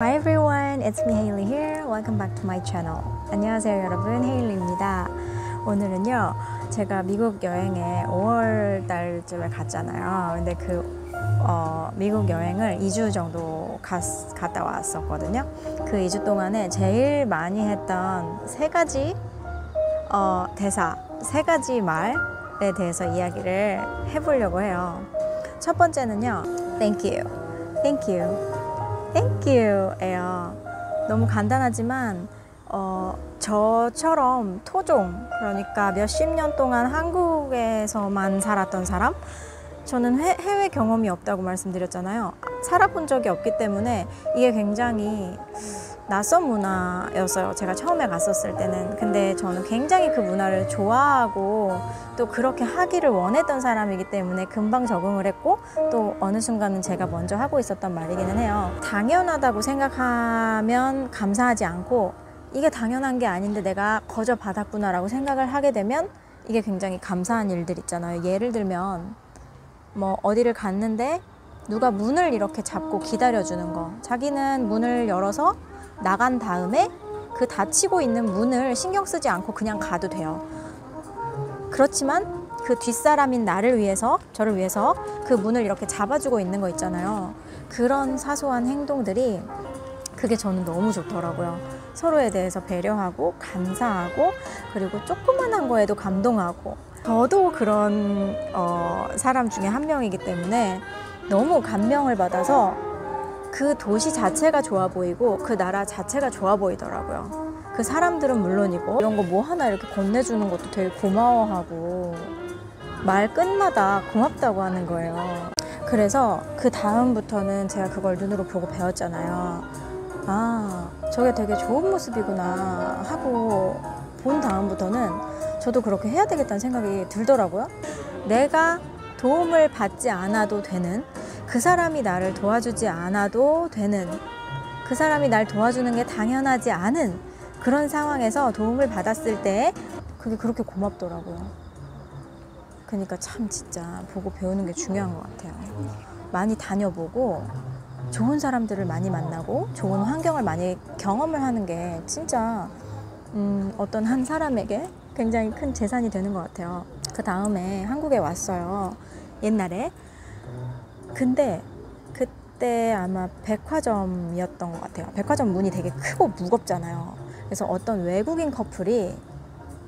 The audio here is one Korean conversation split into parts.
Hi everyone, it's me Hailey here. Welcome back to my channel. 안녕하세요 여러분, 헤일리입니다. 오늘은요, 제가 미국 여행에 5월 달쯤에 갔잖아요. 근데 미국 여행을 2주 정도 갔다 왔었거든요. 그 2주 동안에 제일 많이 했던 세 가지 말에 대해서 이야기를 해보려고 해요. 첫 번째는요, Thank you. Thank you. Thank you 예요. 너무 간단하지만 저처럼 토종, 그러니까 몇십 년 동안 한국에서만 살았던 사람, 저는 해외 경험이 없다고 말씀드렸잖아요. 살아본 적이 없기 때문에 이게 굉장히 낯선 문화였어요, 제가 처음에 갔었을 때는. 근데 저는 굉장히 그 문화를 좋아하고 또 그렇게 하기를 원했던 사람이기 때문에 금방 적응을 했고, 또 어느 순간은 제가 먼저 하고 있었던 말이기는 해요. 당연하다고 생각하면 감사하지 않고, 이게 당연한 게 아닌데 내가 거저 받았구나 라고 생각을 하게 되면 이게 굉장히 감사한 일들 있잖아요. 예를 들면 뭐 어디를 갔는데 누가 문을 이렇게 잡고 기다려주는 거, 자기는 문을 열어서 나간 다음에 그 닫히고 있는 문을 신경 쓰지 않고 그냥 가도 돼요. 그렇지만 그 뒷사람인 저를 위해서 그 문을 이렇게 잡아주고 있는 거 있잖아요. 그런 사소한 행동들이, 그게 저는 너무 좋더라고요. 서로에 대해서 배려하고 감사하고, 그리고 조그만한 거에도 감동하고. 저도 그런 사람 중에 한 명이기 때문에 너무 감명을 받아서 그 도시 자체가 좋아 보이고 그 나라 자체가 좋아 보이더라고요. 그 사람들은 물론이고, 이런 거 뭐 하나 이렇게 건네주는 것도 되게 고마워하고, 말 끝마다 고맙다고 하는 거예요. 그래서 그 다음부터는 제가 그걸 눈으로 보고 배웠잖아요. 아, 저게 되게 좋은 모습이구나 하고 본 다음부터는 저도 그렇게 해야 되겠다는 생각이 들더라고요. 내가 도움을 받지 않아도 되는, 그 사람이 나를 도와주지 않아도 되는, 그 사람이 날 도와주는 게 당연하지 않은 그런 상황에서 도움을 받았을 때 그게 그렇게 고맙더라고요. 그러니까 참 진짜 보고 배우는 게 중요한 것 같아요. 많이 다녀보고 좋은 사람들을 많이 만나고 좋은 환경을 많이 경험을 하는 게 진짜 어떤 한 사람에게 굉장히 큰 재산이 되는 것 같아요. 그 다음에 한국에 왔어요, 옛날에. 근데 그때 아마 백화점이었던 것 같아요. 백화점 문이 되게 크고 무겁잖아요. 그래서 어떤 외국인 커플이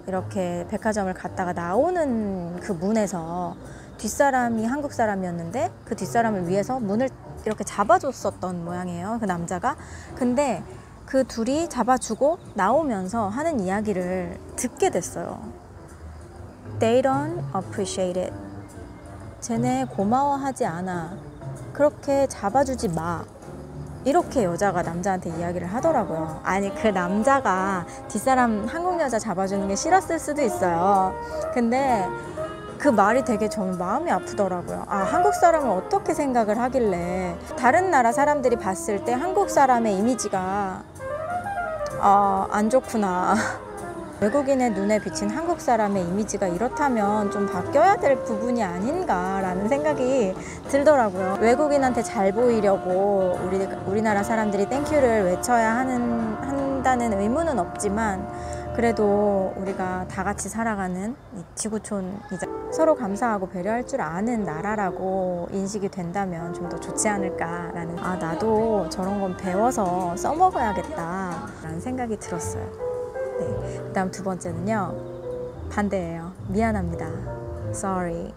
이렇게 백화점을 갔다가 나오는 그 문에서 뒷사람이 한국 사람이었는데 그 뒷사람을 위해서 문을 이렇게 잡아줬었던 모양이에요, 그 남자가. 근데 그 둘이 잡아주고 나오면서 하는 이야기를 듣게 됐어요. They don't appreciate it. 쟤네 고마워하지 않아. 그렇게 잡아주지 마. 이렇게 여자가 남자한테 이야기를 하더라고요. 아니, 그 남자가 뒷사람 한국 여자 잡아주는 게 싫었을 수도 있어요. 근데 그 말이 되게 저는 마음이 아프더라고요. 아, 한국 사람을 어떻게 생각을 하길래 다른 나라 사람들이 봤을 때 한국 사람의 이미지가 안 좋구나. 외국인의 눈에 비친 한국 사람의 이미지가 이렇다면 좀 바뀌어야 될 부분이 아닌가라는 생각이 들더라고요. 외국인한테 잘 보이려고 우리나라 사람들이 땡큐를 외쳐야 한다는 의무는 없지만, 그래도 우리가 다 같이 살아가는 이 지구촌이자 서로 감사하고 배려할 줄 아는 나라라고 인식이 된다면 좀 더 좋지 않을까라는, 나도 저런 건 배워서 써먹어야겠다라는 생각이 들었어요. 네. 그 다음 두 번째는요, 반대예요. 미안합니다. Sorry.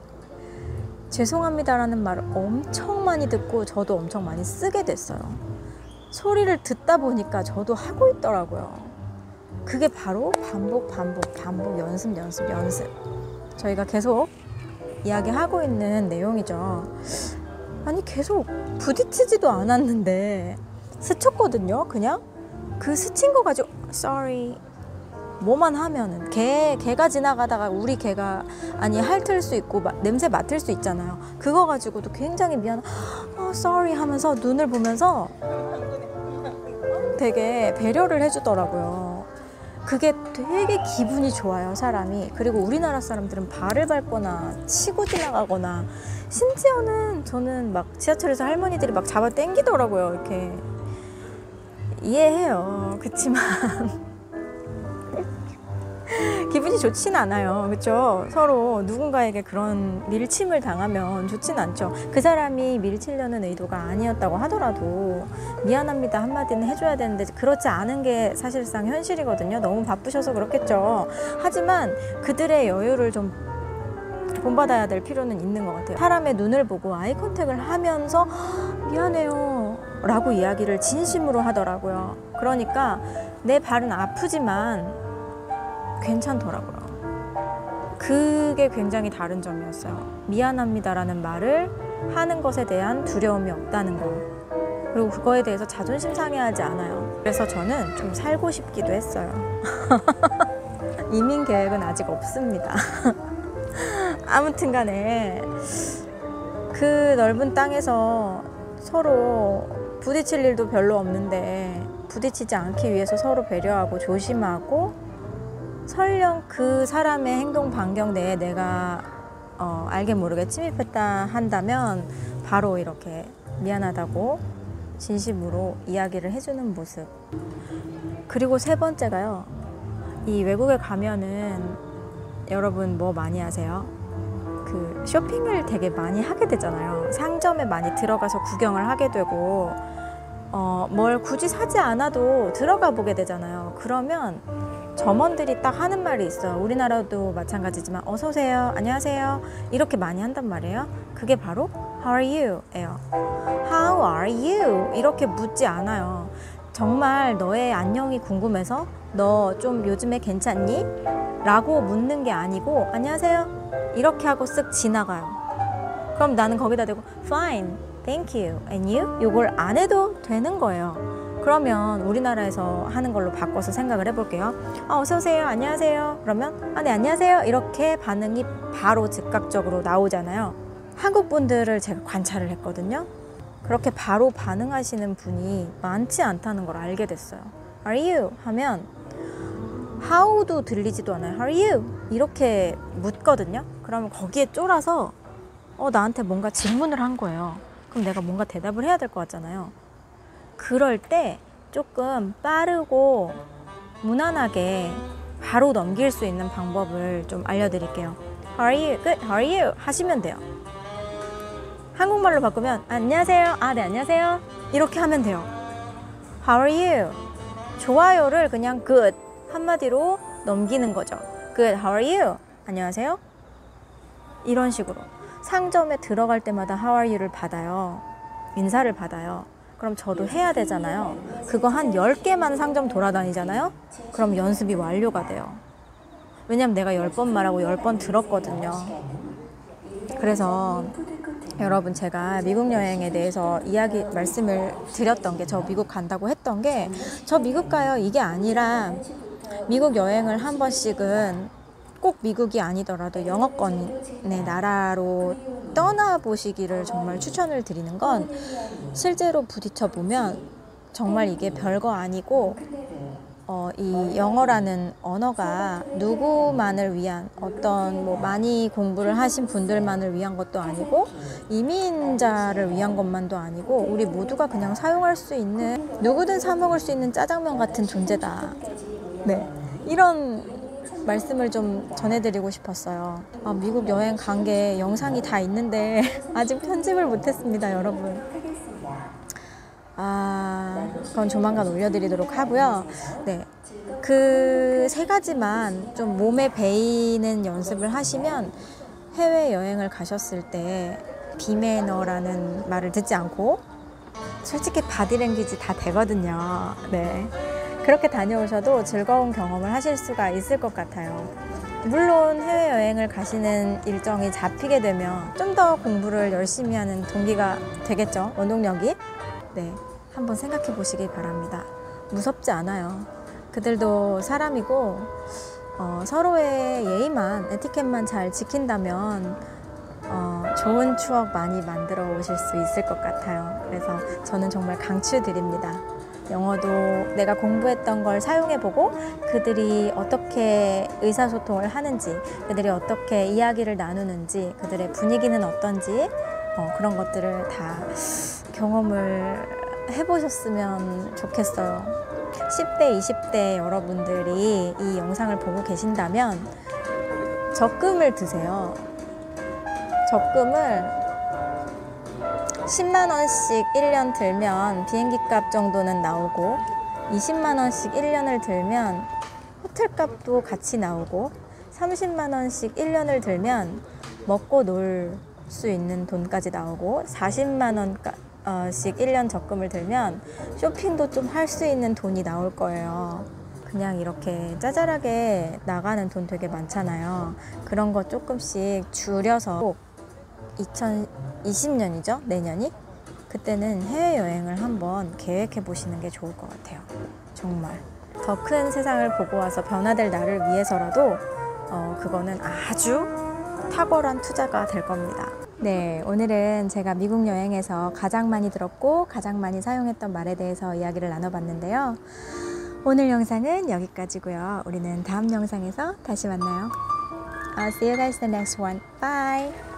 죄송합니다라는 말을 엄청 많이 듣고 저도 엄청 많이 쓰게 됐어요. 소리를 듣다 보니까 저도 하고 있더라고요. 그게 바로 반복, 연습. 저희가 계속 이야기하고 있는 내용이죠. 아니, 계속 부딪히지도 않았는데 스쳤거든요. 그냥 그 스친 거 가지고 sorry 뭐만 하면은, 개가 지나가다가 우리 개가 핥을 수 있고 냄새 맡을 수 있잖아요. 그거 가지고도 굉장히 sorry 하면서 눈을 보면서 되게 배려를 해주더라고요. 그게 되게 기분이 좋아요, 사람이. 그리고 우리나라 사람들은 발을 밟거나 치고 지나가거나, 심지어는 저는 막 지하철에서 할머니들이 막 잡아 당기더라고요, 이렇게. 이해해요. 그치만 기분이 좋진 않아요. 그렇죠? 서로 누군가에게 그런 밀침을 당하면 좋진 않죠. 그 사람이 밀치려는 의도가 아니었다고 하더라도 미안합니다 한마디는 해줘야 되는데 그렇지 않은 게 사실상 현실이거든요. 너무 바쁘셔서 그렇겠죠. 하지만 그들의 여유를 좀 본받아야 될 필요는 있는 것 같아요. 사람의 눈을 보고 아이 컨택을 하면서 미안해요 라고 이야기를 진심으로 하더라고요. 그러니까 내 발은 아프지만 괜찮더라고요. 그게 굉장히 다른 점이었어요. 미안합니다라는 말을 하는 것에 대한 두려움이 없다는 거. 그리고 그거에 대해서 자존심 상해하지 않아요. 그래서 저는 좀 살고 싶기도 했어요. 이민 계획은 아직 없습니다. 아무튼 간에 그 넓은 땅에서 서로 부딪힐 일도 별로 없는데 부딪히지 않기 위해서 서로 배려하고 조심하고 설령 그 사람의 행동 반경 내에 내가 알게 모르게 침입했다 한다면 바로 이렇게 미안하다고 진심으로 이야기를 해주는 모습. 그리고 세 번째가요. 이 외국에 가면은 여러분 뭐 많이 하세요? 그 쇼핑을 되게 많이 하게 되잖아요. 상점에 많이 들어가서 구경을 하게 되고 뭘 굳이 사지 않아도 들어가 보게 되잖아요. 그러면 점원들이 딱 하는 말이 있어요. 우리나라도 마찬가지지만 어서 오세요, 안녕하세요 이렇게 많이 한단 말이에요. 그게 바로 How are you? 예요. How are you? 이렇게 묻지 않아요. 정말 너의 안녕이 궁금해서 너 좀 요즘에 괜찮니? 라고 묻는 게 아니고 안녕하세요 이렇게 하고 쓱 지나가요. 그럼 나는 거기다 대고 Fine, thank you, and you? 요걸 안 해도 되는 거예요. 그러면 우리나라에서 하는 걸로 바꿔서 생각을 해볼게요. 어서 오세요, 안녕하세요. 그러면 네, 안녕하세요. 이렇게 반응이 바로 즉각적으로 나오잖아요. 한국 분들을 제가 관찰을 했거든요. 그렇게 바로 반응하시는 분이 많지 않다는 걸 알게 됐어요. Are you? 하면 How도 들리지도 않아요. How are you? 이렇게 묻거든요. 그러면 거기에 쫄아서 나한테 뭔가 질문을 한 거예요. 그럼 내가 뭔가 대답을 해야 될 것 같잖아요. 그럴 때 조금 빠르고 무난하게 바로 넘길 수 있는 방법을 좀 알려드릴게요. How are you? Good. How are you? 하시면 돼요. 한국말로 바꾸면 안녕하세요. 네, 안녕하세요. 이렇게 하면 돼요. How are you? 좋아요를 그냥 good 한마디로 넘기는 거죠. Good. How are you? 안녕하세요. 이런 식으로 상점에 들어갈 때마다 How are you를 받아요. 인사를 받아요. 그럼 저도 해야 되잖아요. 그거 한 10개만 상점 돌아다니잖아요. 그럼 연습이 완료가 돼요. 왜냐면 내가 10번 말하고 10번 들었거든요. 그래서 여러분 제가 미국 여행에 대해서 말씀을 드렸던 게 저 미국 간다고 했던 게 저 미국 가요 이게 아니라 미국 여행을 한 번씩은 꼭 미국이 아니더라도 영어권의 나라로 떠나보시기를 정말 추천을 드리는 건 실제로 부딪혀 보면 정말 이게 별거 아니고 이 영어라는 언어가 누구만을 위한 어떤 뭐 많이 공부를 하신 분들만을 위한 것도 아니고 이민자를 위한 것만도 아니고 우리 모두가 그냥 사용할 수 있는 누구든 사 먹을 수 있는 짜장면 같은 존재다. 네, 이런 말씀을 좀 전해드리고 싶었어요. 미국 여행 간 게 영상이 다 있는데 아직 편집을 못했습니다, 여러분. 그건 조만간 올려드리도록 하고요. 네, 그 세 가지만 좀 몸에 배이는 연습을 하시면 해외여행을 가셨을 때 비매너라는 말을 듣지 않고 솔직히 바디랭귀지 다 되거든요. 네, 그렇게 다녀오셔도 즐거운 경험을 하실 수가 있을 것 같아요. 물론 해외여행을 가시는 일정이 잡히게 되면 좀 더 공부를 열심히 하는 동기가 되겠죠, 원동력이. 네, 한번 생각해 보시기 바랍니다. 무섭지 않아요. 그들도 사람이고 서로의 예의만, 에티켓만 잘 지킨다면 좋은 추억 많이 만들어 오실 수 있을 것 같아요. 그래서 저는 정말 강추드립니다. 영어도 내가 공부했던 걸 사용해보고 그들이 어떻게 의사소통을 하는지, 그들이 어떻게 이야기를 나누는지, 그들의 분위기는 어떤지 그런 것들을 다 경험을 해보셨으면 좋겠어요. 10대, 20대 여러분들이 이 영상을 보고 계신다면 적금을 드세요. 적금을 10만 원씩 1년 들면 비행기 값 정도는 나오고 20만 원씩 1년을 들면 호텔 값도 같이 나오고 30만 원씩 1년을 들면 먹고 놀 수 있는 돈까지 나오고 40만 원씩 1년 적금을 들면 쇼핑도 좀 할 수 있는 돈이 나올 거예요. 그냥 이렇게 짜잘하게 나가는 돈 되게 많잖아요. 그런 거 조금씩 줄여서 꼭 2020년이죠? 내년이? 그때는 해외여행을 한번 계획해 보시는 게 좋을 것 같아요. 정말. 더 큰 세상을 보고 와서 변화될 나를 위해서라도 그거는 아주 탁월한 투자가 될 겁니다. 네, 오늘은 제가 미국 여행에서 가장 많이 들었고 가장 많이 사용했던 말에 대해서 이야기를 나눠봤는데요. 오늘 영상은 여기까지고요. 우리는 다음 영상에서 다시 만나요. I'll see you guys in the next one. Bye!